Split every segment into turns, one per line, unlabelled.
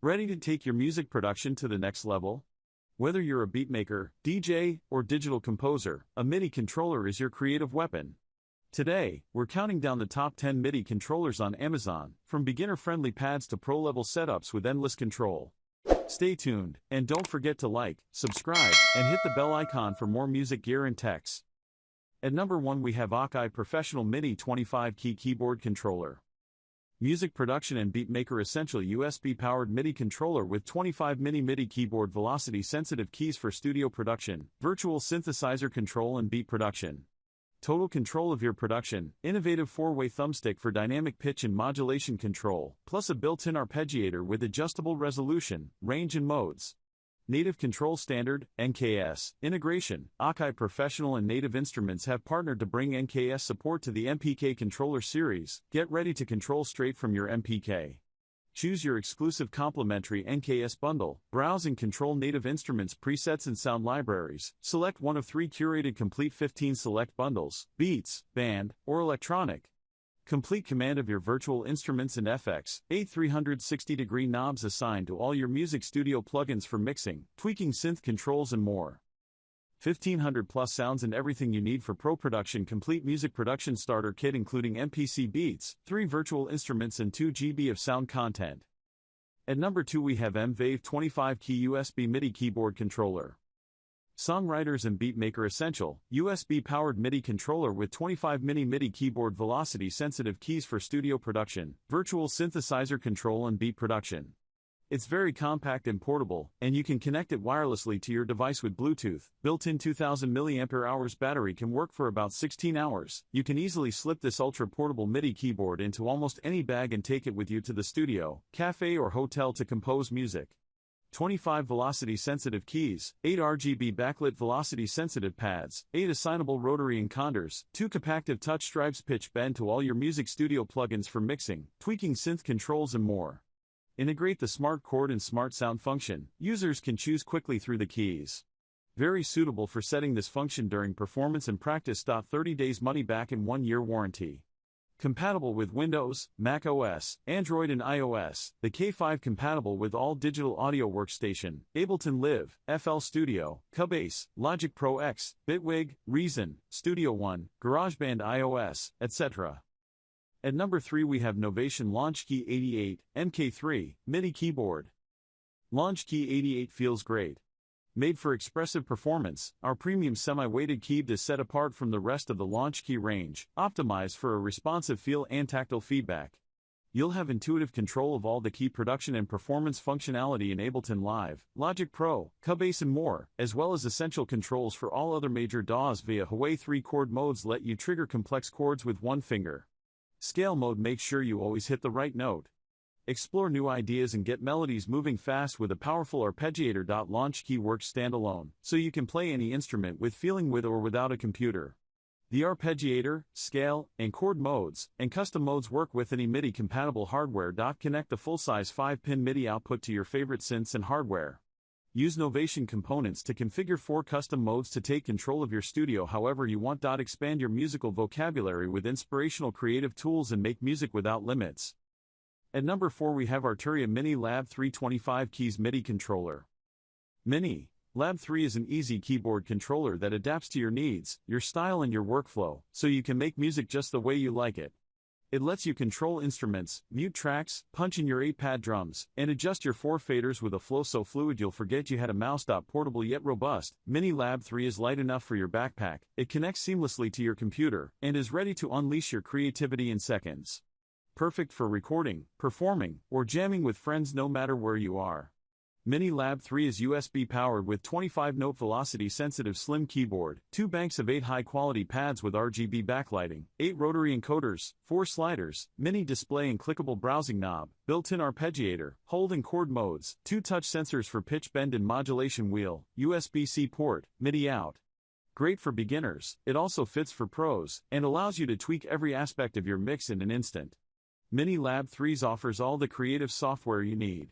Ready to take your music production to the next level? Whether you're a beatmaker, DJ, or digital composer, a MIDI controller is your creative weapon. Today, we're counting down the top 10 MIDI controllers on Amazon, from beginner-friendly pads to pro-level setups with endless control. Stay tuned, and don't forget to like, subscribe, and hit the bell icon for more music gear and techs. At number 1 we have Akai Professional Mini 25-key Keyboard Controller. Music production and beatmaker essential USB-powered MIDI controller with 25 MIDI keyboard velocity-sensitive keys for studio production, virtual synthesizer control and beat production. Total control of your production, innovative 4-way thumbstick for dynamic pitch and modulation control, plus a built-in arpeggiator with adjustable resolution, range and modes. Native Control Standard, NKS, integration. Akai Professional and Native Instruments have partnered to bring NKS support to the MPK controller series. Get ready to control straight from your MPK. Choose your exclusive complimentary NKS bundle, browse and control Native Instruments presets and sound libraries, select one of 3 curated complete 15 select bundles, beats, band, or electronic. Complete command of your virtual instruments and FX, 8 360-degree knobs assigned to all your music studio plugins for mixing, tweaking synth controls and more. 1500 plus sounds and everything you need for pro production. Complete music production starter kit including MPC beats, 3 virtual instruments and 2 GB of sound content. At number 2 we have M-Vave 25-key USB MIDI keyboard controller. Songwriters and beatmaker essential, USB-powered MIDI controller with 25 MIDI keyboard velocity-sensitive keys for studio production, virtual synthesizer control and beat production. It's very compact and portable, and you can connect it wirelessly to your device with Bluetooth. Built-in 2000 mAh battery can work for about 16 hours. You can easily slip this ultra-portable MIDI keyboard into almost any bag and take it with you to the studio, cafe or hotel to compose music. 25 velocity-sensitive keys, 8 RGB backlit velocity-sensitive pads, 8 assignable rotary encoders, 2 capacitive touch stripes pitch bend to all your music studio plugins for mixing, tweaking synth controls and more. Integrate the Smart Chord and Smart Sound function. Users can choose quickly through the keys. Very suitable for setting this function during performance and practice. 30 days money back and 1-year warranty. Compatible with Windows, Mac OS, Android and iOS, the K5 compatible with all digital audio workstation, Ableton Live, FL Studio, Cubase, Logic Pro X, Bitwig, Reason, Studio One, GarageBand iOS, etc. At number 3 we have Novation Launchkey 88, MK3, MIDI keyboard. Launchkey 88 feels great. Made for expressive performance, our premium semi-weighted keyboard is set apart from the rest of the Launchkey range, optimized for a responsive feel and tactile feedback. You'll have intuitive control of all the key production and performance functionality in Ableton Live, Logic Pro, Cubase and more, as well as essential controls for all other major DAWs via Huawei 3-chord modes let you trigger complex chords with one finger. Scale mode makes sure you always hit the right note. Explore new ideas and get melodies moving fast with a powerful arpeggiator. Launchkey works standalone, so you can play any instrument with feeling with or without a computer. The arpeggiator, scale, and chord modes, and custom modes work with any MIDI-compatible hardware. Connect the full-size 5-pin MIDI output to your favorite synths and hardware. Use Novation components to configure 4 custom modes to take control of your studio however you want. Expand your musical vocabulary with inspirational creative tools and make music without limits. At number 4 we have Arturia MiniLab 325 keys MIDI controller. MiniLab 3 is an easy keyboard controller that adapts to your needs, your style and your workflow, so you can make music just the way you like it. It lets you control instruments, mute tracks, punch in your 8-pad drums, and adjust your 4 faders with a flow so fluid you'll forget you had a mouse. Portable yet robust, MiniLab 3 is light enough for your backpack, it connects seamlessly to your computer, and is ready to unleash your creativity in seconds. Perfect for recording, performing, or jamming with friends no matter where you are. MiniLab 3 is USB powered with 25-note velocity-sensitive slim keyboard, 2 banks of 8 high-quality pads with RGB backlighting, 8 rotary encoders, 4 sliders, mini display and clickable browsing knob, built-in arpeggiator, hold and chord modes, 2 touch sensors for pitch bend and modulation wheel, USB-C port, MIDI out. Great for beginners, it also fits for pros, and allows you to tweak every aspect of your mix in an instant. MiniLab 3 offers all the creative software you need.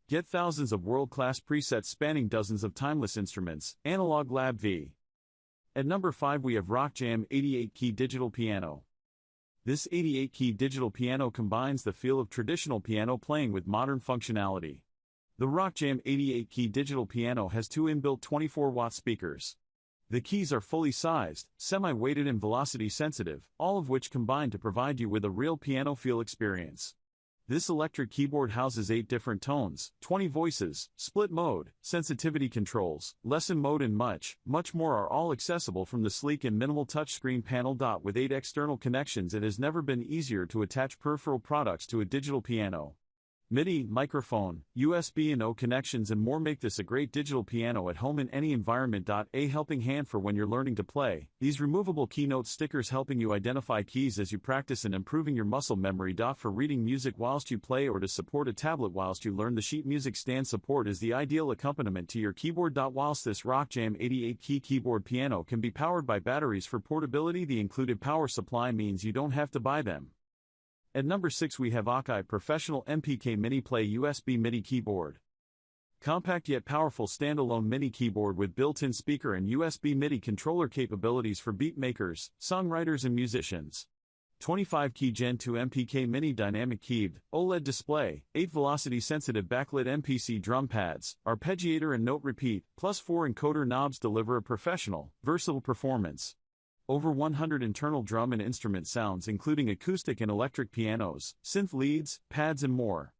Get thousands of world-class presets spanning dozens of timeless instruments. Analog Lab V. At number 5 we have RockJam 88-key digital piano. This 88-key digital piano combines the feel of traditional piano playing with modern functionality. The RockJam 88-key digital piano has two inbuilt 24-watt speakers. The keys are fully sized, semi-weighted and velocity sensitive, all of which combine to provide you with a real piano feel experience. This electric keyboard houses 8 different tones, 20 voices, split mode, sensitivity controls, lesson mode and much more are all accessible from the sleek and minimal touchscreen panel. With 8 external connections, it has never been easier to attach peripheral products to a digital piano. Midi, microphone, USB and O connections and more make this a great digital piano at home in any environment. A helping hand for when you're learning to play. These removable keynote stickers helping you identify keys as you practice and improving your muscle memory. For reading music whilst you play or to support a tablet whilst you learn. The sheet music stand support is the ideal accompaniment to your keyboard. Whilst this RockJam 88-key keyboard piano can be powered by batteries for portability, the included power supply means you don't have to buy them. At number 6 we have Akai Professional MPK Mini Play USB MIDI Keyboard. Compact yet powerful standalone MIDI keyboard with built-in speaker and USB MIDI controller capabilities for beat makers, songwriters and musicians. 25-key Gen 2 MPK Mini Dynamic Keyed, OLED display, 8 velocity-sensitive backlit MPC drum pads, arpeggiator and note repeat, plus 4 encoder knobs deliver a professional, versatile performance. Over 100 internal drum and instrument sounds including acoustic and electric pianos, synth leads, pads and more.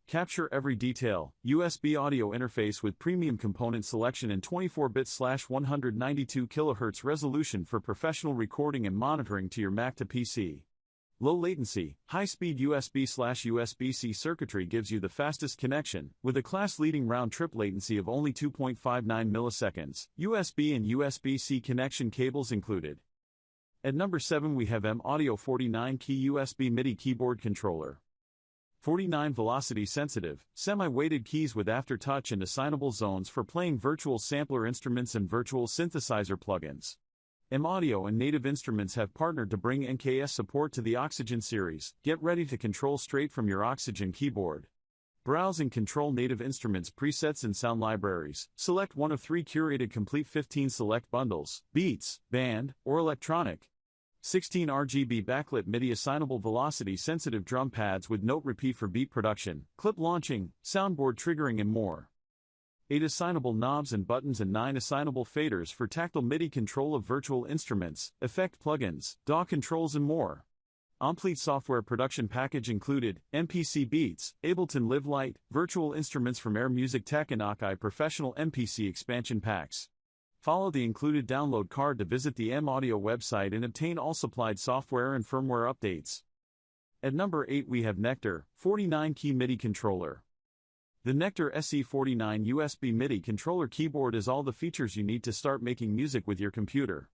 Capture every detail, USB audio interface with premium component selection and 24-bit/192 kHz resolution for professional recording and monitoring to your Mac to PC. Low latency, high-speed USB/USB-C circuitry gives you the fastest connection, with a class-leading round-trip latency of only 2.59 milliseconds, USB and USB-C connection cables included. At number 7 we have M-Audio 49-key USB MIDI Keyboard Controller. 49 velocity-sensitive, semi-weighted keys with aftertouch and assignable zones for playing virtual sampler instruments and virtual synthesizer plugins. M-Audio and Native Instruments have partnered to bring NKS support to the Oxygen series. Get ready to control straight from your Oxygen keyboard. Browse and control Native Instruments presets and sound libraries. Select one of 3 curated complete 15 select bundles, beats, band, or electronic. 16 RGB backlit MIDI assignable velocity-sensitive drum pads with note repeat for beat production, clip launching, soundboard triggering and more. 8 assignable knobs and buttons and 9 assignable faders for tactile MIDI control of virtual instruments, effect plugins, DAW controls and more. Complete software production package included, MPC Beats, Ableton Live Lite, virtual instruments from Air Music Tech and Akai Professional MPC expansion packs. Follow the included download card to visit the M-Audio website and obtain all supplied software and firmware updates. At number 8 we have Nektar 49-key MIDI controller. The Nektar SE49 USB MIDI controller keyboard is all the features you need to start making music with your computer.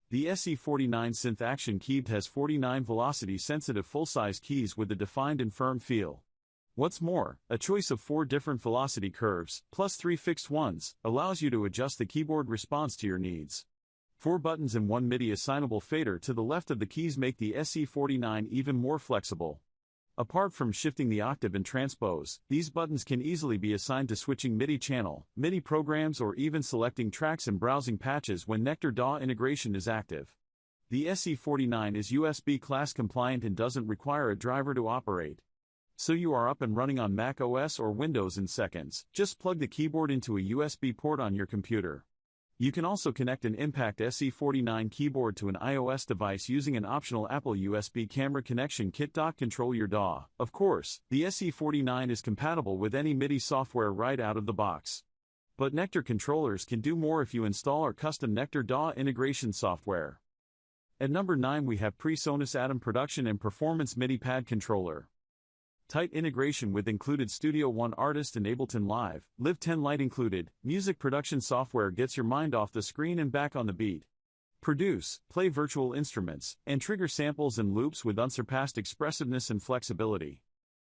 The SE49 Synth Action Keyboard has 49 velocity-sensitive full-size keys with a defined and firm feel. What's more, a choice of 4 different velocity curves, plus 3 fixed ones, allows you to adjust the keyboard response to your needs. 4 buttons and 1 MIDI assignable fader to the left of the keys make the SE49 even more flexible. Apart from shifting the octave and transpose, these buttons can easily be assigned to switching MIDI channel, MIDI programs or even selecting tracks and browsing patches when Nektar DAW integration is active. The SE49 is USB class compliant and doesn't require a driver to operate. So you are up and running on Mac OS or Windows in seconds. Just plug the keyboard into a USB port on your computer. You can also connect an Impact SE49 keyboard to an iOS device using an optional Apple USB camera connection kit. Control your DAW. Of course, the SE49 is compatible with any MIDI software right out of the box. But Nektar controllers can do more if you install our custom Nektar DAW integration software. At number 9 we have PreSonus ATOM Production and Performance MIDI Pad Controller. Tight integration with included Studio One Artist and Ableton Live, Live 10 Lite included. Music production software gets your mind off the screen and back on the beat. Produce, play virtual instruments, and trigger samples and loops with unsurpassed expressiveness and flexibility.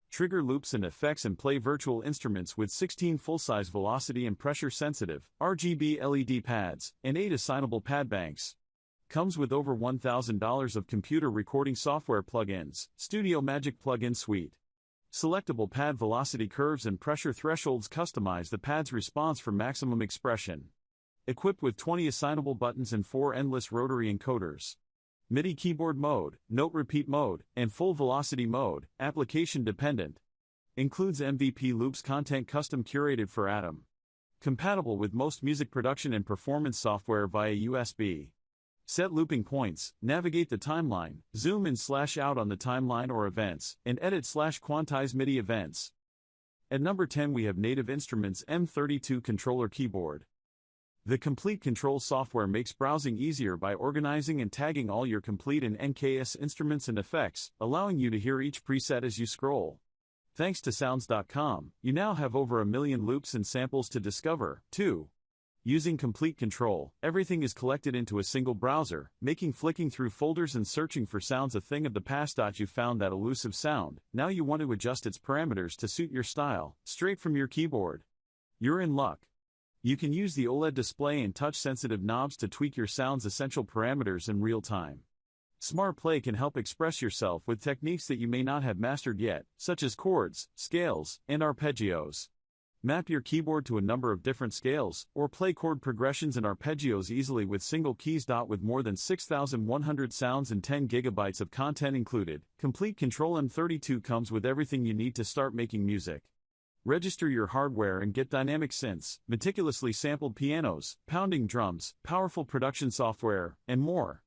Trigger loops and effects and play virtual instruments with 16 full-size velocity and pressure-sensitive RGB LED pads and 8 assignable pad banks. Comes with over $1,000 of computer recording software plugins, Studio Magic plugin suite. Selectable pad velocity curves and pressure thresholds customize the pad's response for maximum expression. Equipped with 20 assignable buttons and 4 endless rotary encoders. MIDI keyboard mode, note repeat mode, and full velocity mode, application dependent. Includes MVP loops content custom curated for Atom. Compatible with most music production and performance software via USB. Set looping points, navigate the timeline, zoom in/out on the timeline or events, and edit/quantize MIDI events. At number 10 we have native Instruments M32 controller keyboard. The complete control software makes browsing easier by organizing and tagging all your complete and NKS instruments and effects, allowing you to hear each preset as you scroll. Thanks to Sounds.com, you now have over 1 million loops and samples to discover, too. Using complete control, everything is collected into a single browser, making flicking through folders and searching for sounds a thing of the past. You found that elusive sound, now you want to adjust its parameters to suit your style, straight from your keyboard. You're in luck. You can use the OLED display and touch-sensitive knobs to tweak your sound's essential parameters in real time. Smart Play can help express yourself with techniques that you may not have mastered yet, such as chords, scales, and arpeggios. Map your keyboard to a number of different scales, or play chord progressions and arpeggios easily with single keys. With more than 6,100 sounds and 10 GB of content included, Complete Control M32 comes with everything you need to start making music. Register your hardware and get dynamic synths, meticulously sampled pianos, pounding drums, powerful production software, and more.